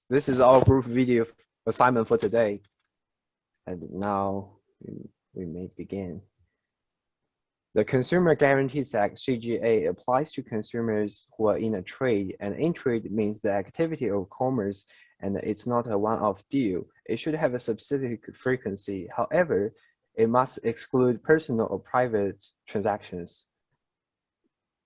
This is our group video assignment for today. And now we may begin. The Consumer Guarantees Act, CGA, applies to consumers who are in a trade, and in trade means the activity of commerce, and it's not a one-off deal. It should have a specific frequency. However, it must exclude personal or private transactions.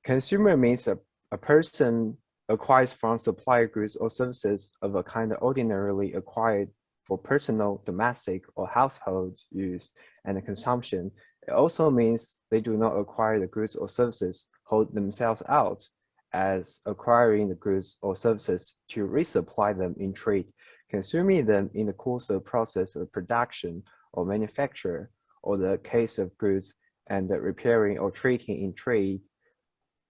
Consumer means a person acquires from supplier goods or services of a kind ordinarily acquired for personal, domestic, or household use and consumption. It also means they do not acquire the goods or services, hold themselves out as acquiring the goods or services to resupply them in trade, consuming them in the course of process of production or manufacture, or the case of goods and the repairing or treating in trade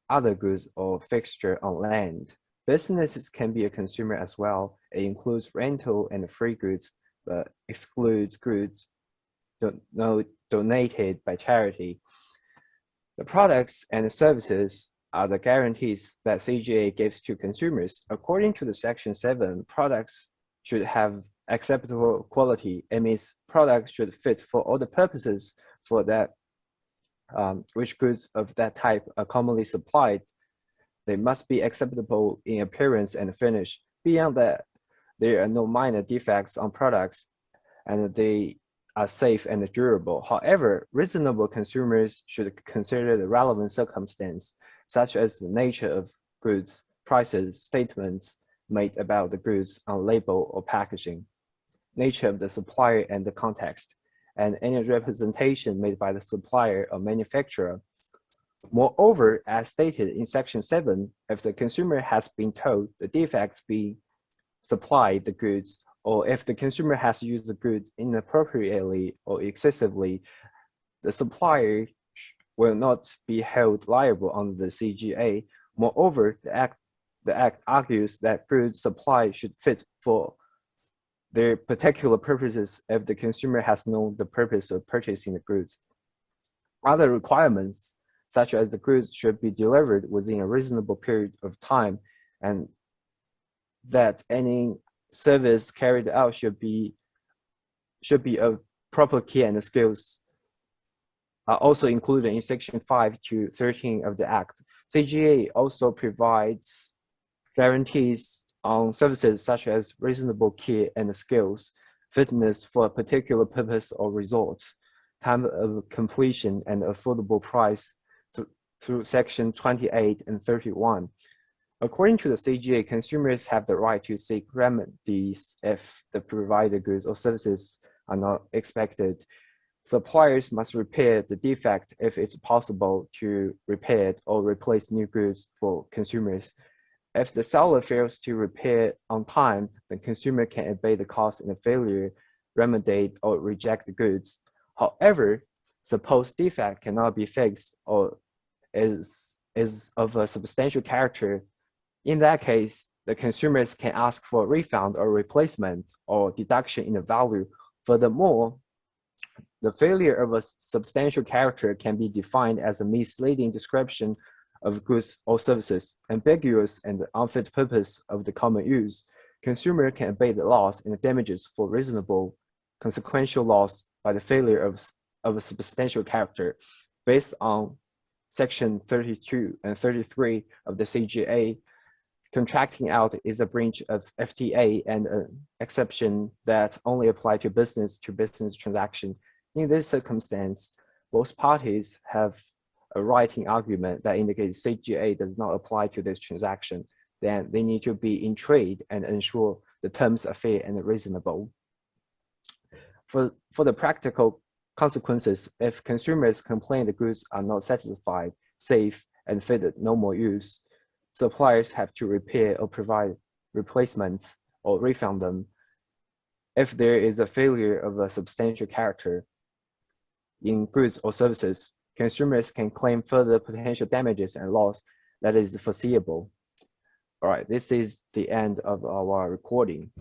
other goods or fixture on land. Businesses can be a consumer as well. It includes rental and free goods, but excludes goods donated by charity. The products and services are the guarantees that CGA gives to consumers. According to the Section 7, products should have acceptable quality. It means products should fit for all the purposes for that which goods of that type are commonly supplied. They must be acceptable in appearance and finish. Beyond that, there are no minor defects on products, and they are safe and durable. However, reasonable consumers should consider the relevant circumstance, such as the nature of goods, prices, statements made about the goods on label or packaging, nature of the supplier and the context, and any representation made by the supplier or manufacturer. Moreover, as stated in Section 7, if the consumer has been told the defects be supplied the goods, or if the consumer has used the goods inappropriately or excessively, the supplier will not be held liable under the CGA. Moreover, the Act argues that goods supplied should fit for their particular purposes if the consumer has known the purpose of purchasing the goods. Other requirements, such as the goods should be delivered within a reasonable period of time, and that any service carried out should be of proper care and skills, are also included in Section 5 to 13 of the Act. CGA also provides guarantees on services such as reasonable care and skills, fitness for a particular purpose or result, time of completion, and affordable price through Section 28 and 31. According to the CGA, consumers have the right to seek remedies if the provided goods or services are not expected. Suppliers must repair the defect if it's possible to repair it or replace new goods for consumers. If the seller fails to repair on time, the consumer can abate the cost in the failure, remediate, or reject the goods. However, suppose defect cannot be fixed or is of a substantial character. In that case, the consumers can ask for a refund or replacement or deduction in the value. Furthermore, the failure of a substantial character can be defined as a misleading description of goods or services, ambiguous and unfit purpose of the common use. Consumer can abate the loss and the damages for reasonable consequential loss by the failure of a substantial character. Based on Section 32 and 33 of the CGA, contracting out is a breach of FTA and an exception that only apply to business transaction. In this circumstance, both parties have a writing argument that indicates CGA does not apply to this transaction. Then they need to be in trade and ensure the terms are fair and reasonable. For the practical consequences, if consumers complain the goods are not satisfied, safe, and fit normal use, suppliers have to repair or provide replacements or refund them. If there is a failure of a substantial character in goods or services, consumers can claim further potential damages and loss that is foreseeable. All right, this is the end of our recording.